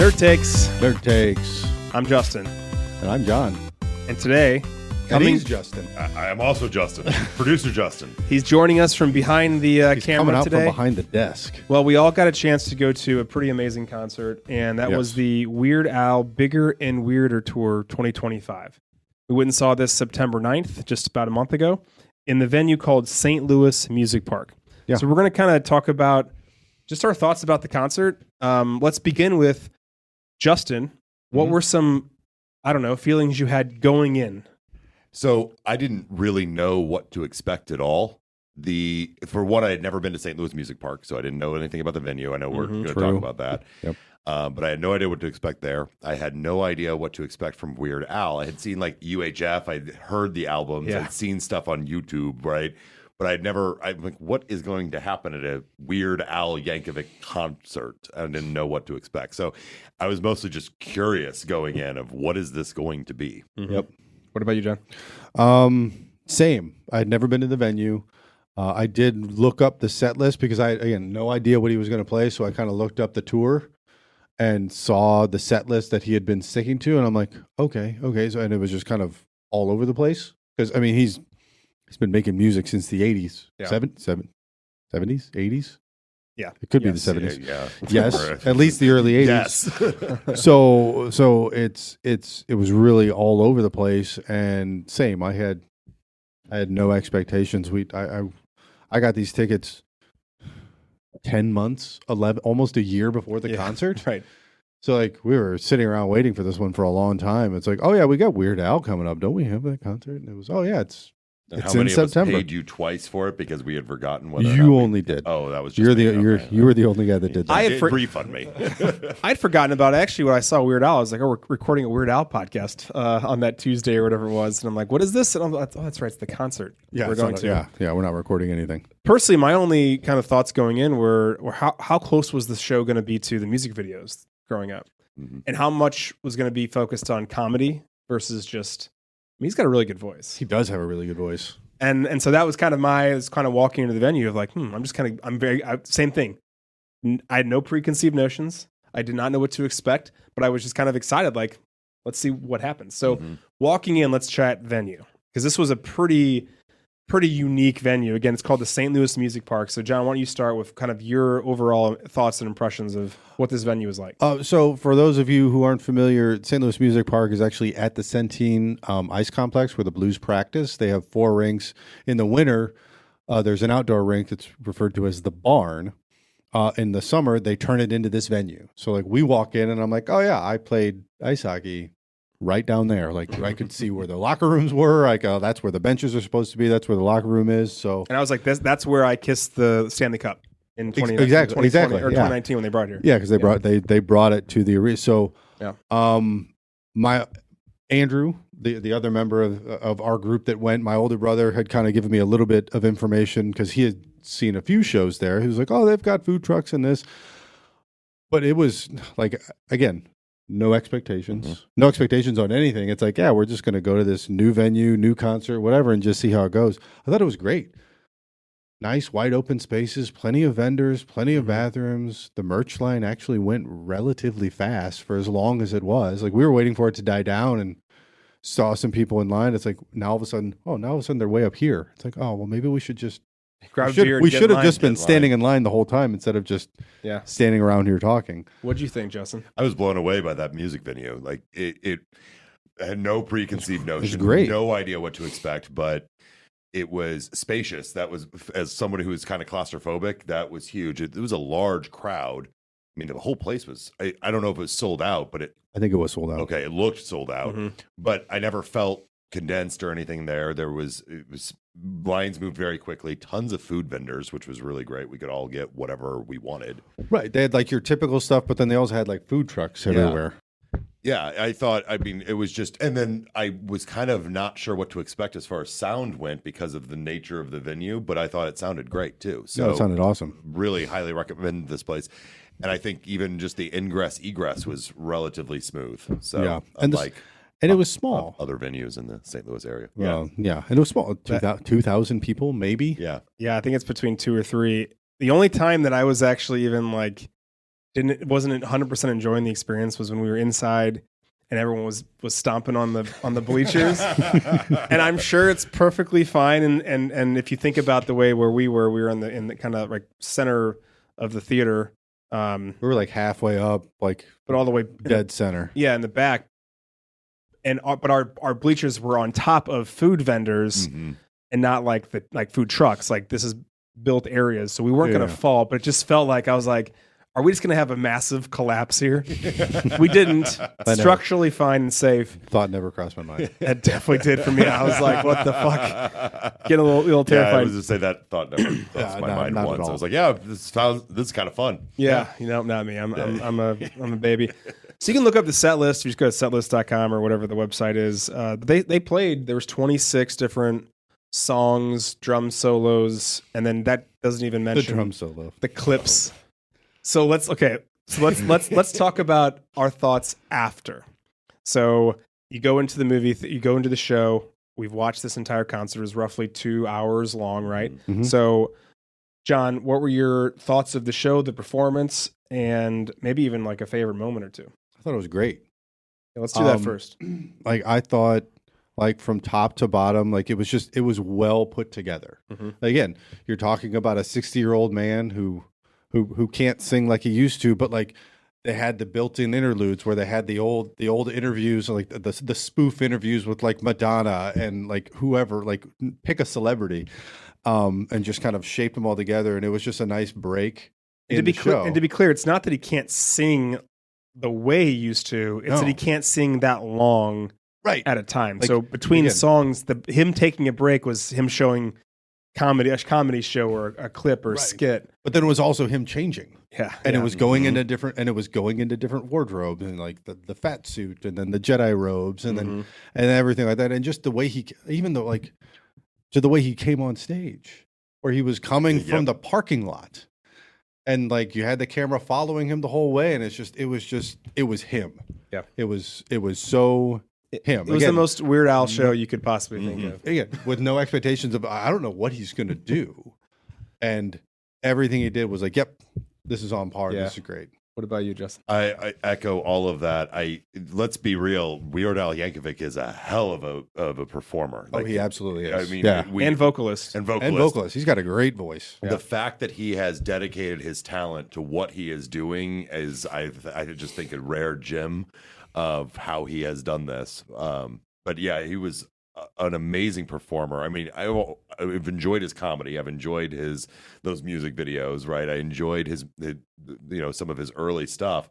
Nerd Takes. Nerd Takes. I'm Justin. And I'm John. And today, And he's Justin. I am also Justin, producer Justin. he's joining us from behind the He's camera coming out today. from behind the desk. Well, we all got a chance to go to a pretty amazing concert, and that was the Weird Al Bigger and Weirder Tour 2025. We went and saw this September 9th, just about a month ago, in the venue called St. Louis Music Park. Yeah. So we're going to kind of talk about just our thoughts about the concert. Let's begin with Justin. What were some, feelings you had going in? So I didn't really know what to expect at all. For one, I had never been to St. Louis Music Park, so I didn't know anything about the venue. I know we're going to talk about that. Yep. But I had no idea what to expect there. I had no idea what to expect from Weird Al. I had seen like UHF. I'd heard the albums. Yeah. I'd seen stuff on YouTube, right? But I'm like, what is going to happen at a Weird Al Yankovic concert? I didn't know what to expect. So I was mostly just curious going in of what is this going to be? Yep. What about you, John? Same. I had never been to the venue. I did look up the set list because I, again, no idea what he was going to play. So I kind of looked up the tour and saw the set list that he had been sticking to. And I'm like, okay. So, and it was just kind of all over the place. Because, I mean, he's been making music since the 80s. Yeah. 70s? 80s? Yeah. It could be the Yes. 70s. Yeah. Yes. At least the early 80s. Yes. So it was really all over the place, and same. I had no expectations. I got these tickets 10 months, 11, almost a year before the concert. Right. So like we were sitting around waiting for this one for a long time. It's like, oh yeah, we got Weird Al coming up. Don't we have that concert? And it was, oh yeah, it's How many in of us September. paid you twice for it because we had forgotten whether or not You we- only did. Oh, that was just You me. were the only guy that did that. I had refund me. I'd forgotten about actually when I saw Weird Al. I was like, oh, we're recording a Weird Al podcast on that Tuesday or whatever it was. And I'm like, what is this? And I'm like, oh, that's right. It's the concert we're going to. Yeah, we're not recording anything. Personally, my only kind of thoughts going in were how close was the show going to be to the music videos growing up? Mhm. And how much was going to be focused on comedy versus just, he's got a really good voice. He does have a really good voice. And so that was kind of walking into the venue of like, same thing. I had no preconceived notions. I did not know what to expect, but I was just kind of excited. Like, let's see what happens. So walking in, let's chat venue, because this was a pretty unique venue. Again, it's called the St. Louis Music Park. So John, why don't you start with kind of your overall thoughts and impressions of what this venue is like? So for those of you who aren't familiar, St. Louis Music Park is actually at the Centene Ice Complex where the Blues practice. They have 4 rinks. In the winter, there's an outdoor rink that's referred to as the Barn. In the summer, they turn it into this venue. So like we walk in and I'm like, oh yeah, I played ice hockey right down there. Like I could see where the locker rooms were. Like that's where the benches are supposed to be. That's where the locker room is. So And I was like, that's where I kissed the Stanley Cup in 2019, Exactly, 2020 or yeah. 2019 when they brought it here. yeah, because they brought it to the arena. So Yeah. My Andrew, the other member of our group that went, my older brother had kind of given me a little bit of information because he had seen a few shows there. He was like, oh, they've got food trucks and this. But it was like, again, no expectations. No expectations on anything. It's like, yeah, we're just going to go to this new venue, new concert, whatever, and just see how it goes. I thought it was great. Nice, wide open spaces, plenty of vendors, plenty of bathrooms. The merch line actually went relatively fast for as long as it was. Like we were waiting for it to die down and saw some people in line. It's like now all of a sudden they're way up here. It's like, oh, well, maybe we should just Grab beer and we get should in have line. just been Get in standing in line the whole time instead of just Yeah. standing around here talking. What'd you think, Justin? I was blown away by that music venue. Like it had no preconceived notion, great. no idea what to expect, but it was spacious. That was, as somebody who is kind of claustrophobic, that was huge. It was a large crowd. I mean, the whole place was, I don't know if it was sold out, but I think it was sold out. okay, it looked sold out, Mhm. but I never felt condensed or anything there. It was lines moved very quickly, tons of food vendors, which was really great. We could all get whatever we wanted. Right. They had like your typical stuff, but then they also had like food trucks everywhere. Yeah, I mean, it was just, and then I was kind of not sure what to expect as far as sound went because of the nature of the venue, but I thought it sounded great too. So No, it sounded awesome. really highly recommend this place. And I think even just the ingress egress was relatively smooth. So Yeah. And unlike And it was small. other venues in the St. Louis area. Yeah. And it was small. 2,000 people, maybe. Yeah. Yeah, I think it's between 2 or 3. The only time that I was actually even like wasn't 100% enjoying the experience was when we were inside and everyone was stomping on the bleachers. And I'm sure it's perfectly fine. And if you think about the way where we were in the kind of like center of the theater. We were like halfway up, like but all the way dead center. Yeah, in the back. But our bleachers were on top of food vendors and not like food trucks. Like this is built areas, so we weren't going to fall. But it just felt like I was like, are we just going to have a massive collapse here? We didn't. Structurally fine and safe. Thought never crossed my mind. It definitely did for me. I was like, what the fuck? Getting a little terrified. I was to say that thought never crossed my mind once. I was like, yeah, this is kind of fun. Yeah, not me. I'm a baby. So you can look up the set list. You just go to setlist.com or whatever the website is. They played. There was 26 different songs, drum solos, and then that doesn't even mention the drum solo, the clips. So let's talk about our thoughts after. So you go into the movie, you go into the show. We've watched this entire concert. It was roughly 2 hours long, right? Mm-hmm. So, John, what were your thoughts of the show, the performance, and maybe even like a favorite moment or two? I thought it was great. Yeah, let's do that first. Like I thought, like from top to bottom, like it was well put together. Mm-hmm. Again, you're talking about a 60-year-old man who can't sing like he used to, but like they had the built-in interludes where they had the old interviews, like the spoof interviews with like Madonna and like whoever, like pick a celebrity, and just kind of shape them all together, and it was just a nice break. And to be clear, it's not that he can't sing the way he used to; it's that he can't sing that long at a time. Like, so between songs, him taking a break was him showing a comedy show or a clip or a skit. But then it was also him changing. Yeah. And it was going into different wardrobes, and like the fat suit and then the Jedi robes and then and everything like that. And just the way the way he came on stage, where he was coming from the parking lot. And like you had the camera following him the whole way, and it was him. Yeah. It was so him. It was the most Weird Al show you could possibly think of. Again, with no expectations of, I don't know what he's going to do. And everything he did was like, yep, this is on par. Yeah. This is great. What about you, Justin? I echo all of that. Let's be real. Weird Al Yankovic is a hell of a performer. Like, he absolutely is. I mean, and vocalist. And vocalist. He's got a great voice. The fact that he has dedicated his talent to what he is doing is, I just think, a rare gem of how he has done this. But yeah, he was an amazing performer. I mean, I've enjoyed his comedy. I've enjoyed those music videos, right? I enjoyed some of his early stuff.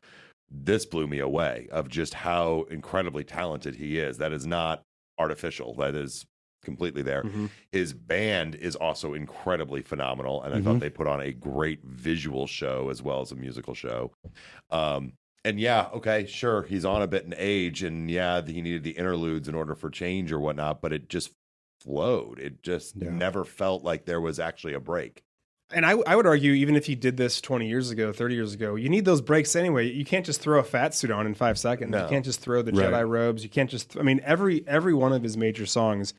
This blew me away of just how incredibly talented he is. That is not artificial. That is completely there. Mm-hmm. His band is also incredibly phenomenal, and I thought they put on a great visual show as well as a musical show. And yeah, okay, sure, he's on a bit in age, and yeah, he needed the interludes in order for change or whatnot, but it just flowed. It just never felt like there was actually a break. And I would argue, even if you did this 20 years ago, 30 years ago, you need those breaks anyway. You can't just throw a fat suit on in 5 seconds. No. You can't just throw the Jedi robes. You can't just, every one of his major songs,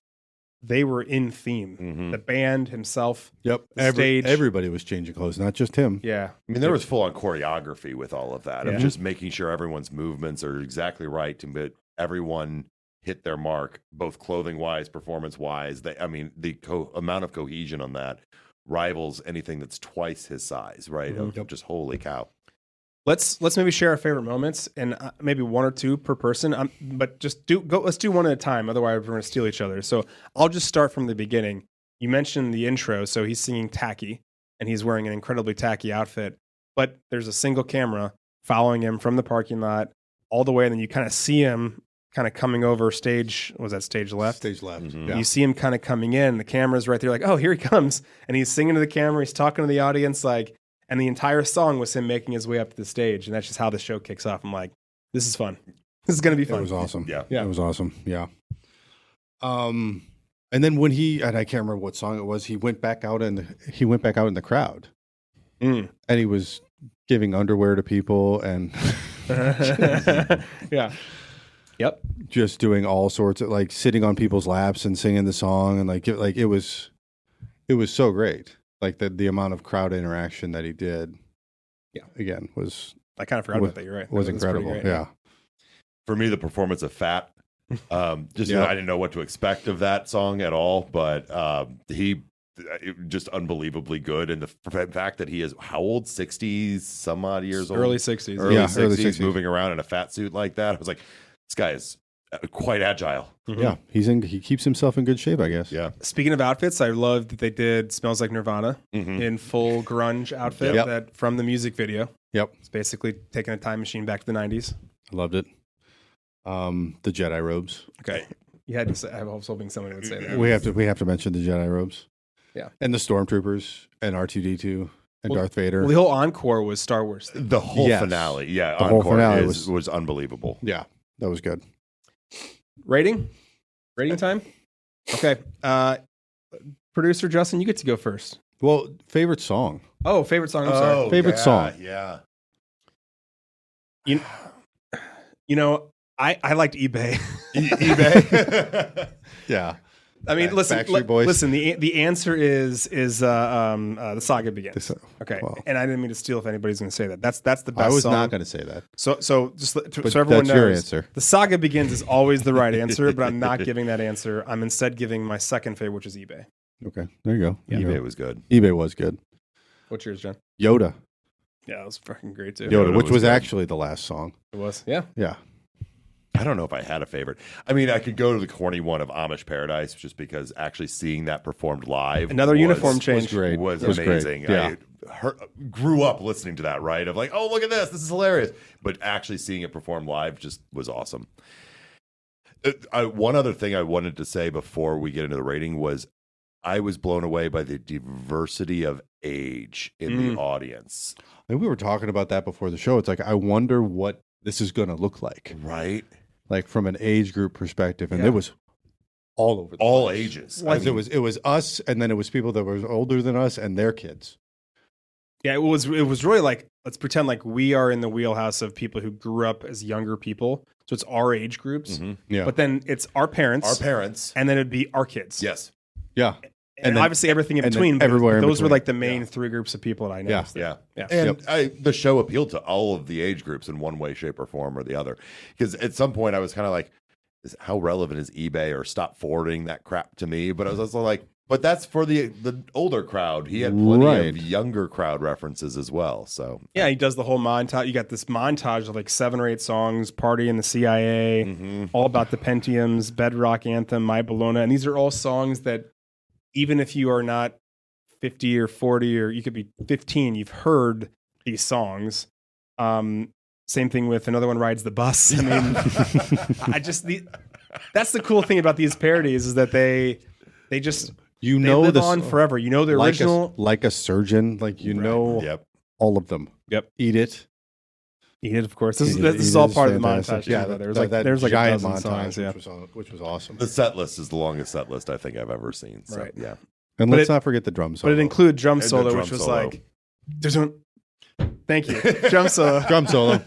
they were in theme. Mm-hmm. The band, himself, the stage. Everybody was changing clothes, not just him. Yeah. I mean, there was full-on choreography with all of that. Of just making sure everyone's movements are exactly right, but everyone hit their mark, both clothing-wise, performance-wise. The amount of cohesion on that rivals anything that's twice his size, right? Mm-hmm. Just holy cow. Let's maybe share our favorite moments, and maybe one or two per person. But just let's do one at a time. Otherwise, we're going to steal each other. So I'll just start from the beginning. You mentioned the intro, so he's singing "Tacky," and he's wearing an incredibly tacky outfit. But there's a single camera following him from the parking lot all the way, and then you kind of see him kind of coming over stage. Was that stage left? Stage left. Mm-hmm. Yeah. You see him kind of coming in. The camera's right there, like, oh, here he comes, and he's singing to the camera. He's talking to the audience, like. And the entire song was him making his way up to the stage, and that's just how the show kicks off. I'm like, this is fun. This is going to be fun. It was awesome. Yeah. It was awesome. Yeah. And then when and I can't remember what song it was, he went back out in the crowd, and he was giving underwear to people and Yep. Just doing all sorts of, like, sitting on people's laps and singing the song, and like it was so great. Like the amount of crowd interaction that he did, again, was I kind of forgot about that. You're right. Was That pretty incredible. great. Yeah. For me, the performance of Fat, just Yeah. I didn't know what to expect of that song at all, but he just unbelievably good. And the fact that he is how old, 60 some odd years old, Early 60s. early Yeah, 60s, early 60s. moving around in a fat suit like that. I was like, this guy is quite agile. Mhm. Yeah. He keeps himself in good shape, I guess. Yeah. Speaking of outfits, I love that they did "Smells Like Nirvana" Mhm. in full grunge outfit Yep. that from the music video. Yep. It's basically taking a time machine back to the 90s. I loved it. The Jedi robes. Okay, you had to say. I was hoping somebody would say that. We have to mention the Jedi robes. Yeah. And the stormtroopers and R2D2 and Well- Darth Vader. Well, the whole encore was Star Wars. The whole Yes. finale, yeah, The whole encore finale was unbelievable. yeah, that was good. Rating time. Okay, producer Justin, you get to go first. Well, favorite song. Oh, favorite song. I'm sorry. Favorite song. Yeah. You know, I liked eBay. eBay. Yeah. I mean, listen, Backstreet Boys. listen. The answer is the saga begins. This- Okay, wow. and I didn't mean to steal if anybody's going to say that. That's the best. I was song. not going to say that. So just But so everyone that's your knows, answer. the saga begins is always the right answer, but I'm not giving that answer. I'm instead giving my second favorite, which is eBay. Okay. There you go. eBay was good. eBay was good. What's yours, John? Yoda. Yeah, that was fucking great too. Yoda, Yoda which was was good. actually the last song. It was. Yeah. Yeah. I don't know if I had a favorite. I mean, I could go to the corny one of Amish Paradise just because actually seeing that performed live. Another was- uniform change. Was great. was It great. amazing. Yeah. I grew up listening to that, right? Of like, oh, look at this. This is hilarious. But actually seeing it performed live just was awesome. One other thing I wanted to say before we get into the rating was I was blown away by the diversity of age in the audience. And we were talking about that before the show. It's like, I wonder what this is going to look like, Right? like from an age group perspective. And Yeah. it was all over the All place. ages. Well, I Because it was us, and then it was people that were older than us and their kids. Yeah, it was really like, let's pretend like we are in the wheelhouse of people who grew up as younger people. So it's our age groups, Mhm. Yeah. but then it's our parents, Our parents. and then it'd be our kids. Yes. Yeah. And, And then- obviously everything in and then between. But everywhere in those were between. like the main Yeah. three groups of people that I know. Yeah. Yeah. Yeah. And the show appealed to all of the age groups in one way, shape, or form or the other. Because at some point I was kind of like, how relevant is eBay or stop forwarding that crap to me? But I was also like, but that's for the older crowd. He had plenty Right. of younger crowd references as well. So Yeah, he does the whole montage. You got this montage of like 7 or 8 songs, Party in the CIA, mhm. all about the Pentiums, Bedrock Anthem, My Bologna. And these are all songs that even if you are not 50 or 40 or you could be 15, you've heard these songs. Same thing with another one, Rides the Bus. I mean, that's the cool thing about these parodies is that they just You they know live this on forever. You know the like original. like a surgeon, like you Right. know Yep. all of them. Yep. Eat it. Eat It, of course. This Eat It is all is part of the fantastic. montage. Yeah, too, though. that there's like a giant dozen montage, songs. Yeah. which was awesome. The set list is the longest set list I think I've ever seen. So Right. yeah. And but let's it- not forget the drum But solo. it included drum And the solo, drum which was solo. like, there's one. Thank you. Drum solo. drum solo.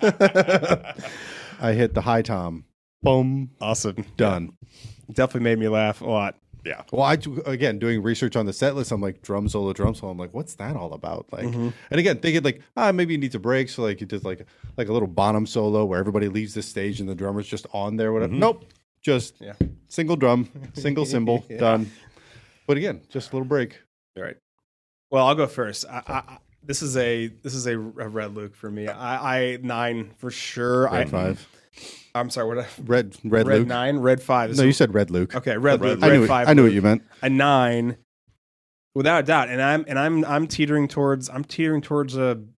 I hit the high tom. Boom. Awesome. Done. Definitely made me laugh a lot. Yeah. Well, again doing research on the set list. I'm like drum solo. I'm like, what's that all about? Like, Mhm. and again, thinking like, maybe he needs a break. So like, he does like a little Bonham solo where everybody leaves the stage and the drummer's just on there. Whatever. Mhm. Nope. Just Yeah. single drum, single cymbal. Yeah. Done. But again, just a little break. All right. Well, I'll go first. This is a red Luke for me. I 9 for sure. Red 5. I'm sorry. What? Red Red Luke. 9. Red 5. No, you said Red Luke. Okay. Red Luke. I Red knew 5. I knew Luke. what you meant. A 9, without a doubt. And I'm teetering towards a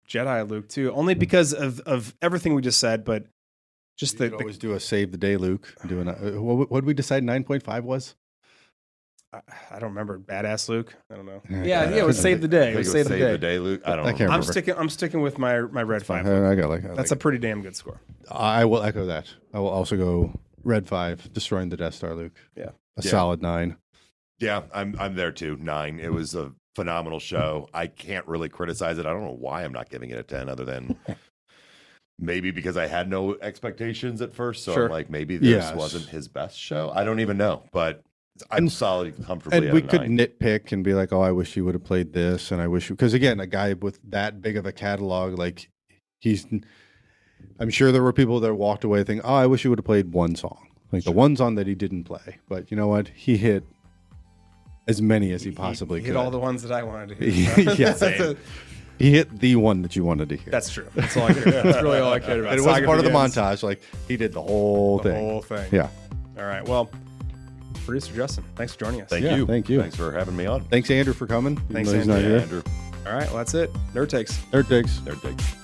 Jedi Luke too, only because of everything we just said, but just You the could always do a save the day, Luke. What did we decide 9.5 was? I don't remember. Badass Luke. I don't know. Yeah, Yeah, it was save the day. I It think was it save was the day. Luke. I don't I know. can't I'm remember. sticking with my red 5. I got That's a pretty damn good score. I will echo that. I will also go Red 5, destroying the Death Star, Luke. Yeah. A Yeah. solid 9. Yeah, I'm there too. 9. It was a phenomenal show. I can't really criticize it. I don't know why I'm not giving it a 10 other than maybe because I had no expectations at first. So Sure. I'm like, maybe this Yes. wasn't his best show. I don't even know, but I'm solidly comfortably And at we a could 9. nitpick and be like, oh, I wish he would have played this. And I wish, because again, a guy with that big of a catalog, like I'm sure there were people that walked away thinking, "Oh, I wish he would have played one song, like the one song that he didn't play." But you know what? He hit as many as he possibly He could. hit all the ones that I wanted to hear. Yeah, that's, he hit the one that you wanted to hear. that's true. That's all I cared about. That's really all I cared about. And it wasn't Saga part of the Begins, montage. Like he did the whole The thing. whole thing. Yeah. All right. Well, producer Justin, thanks for joining us. Thank Yeah, you. thank you. Thanks for having me on. Thanks, Andrew, for coming. even Thanks, though he's Andrew. not Yeah, here. Andrew. All right. Well, that's it. Nerd Takes. Nerd Takes. There, takes.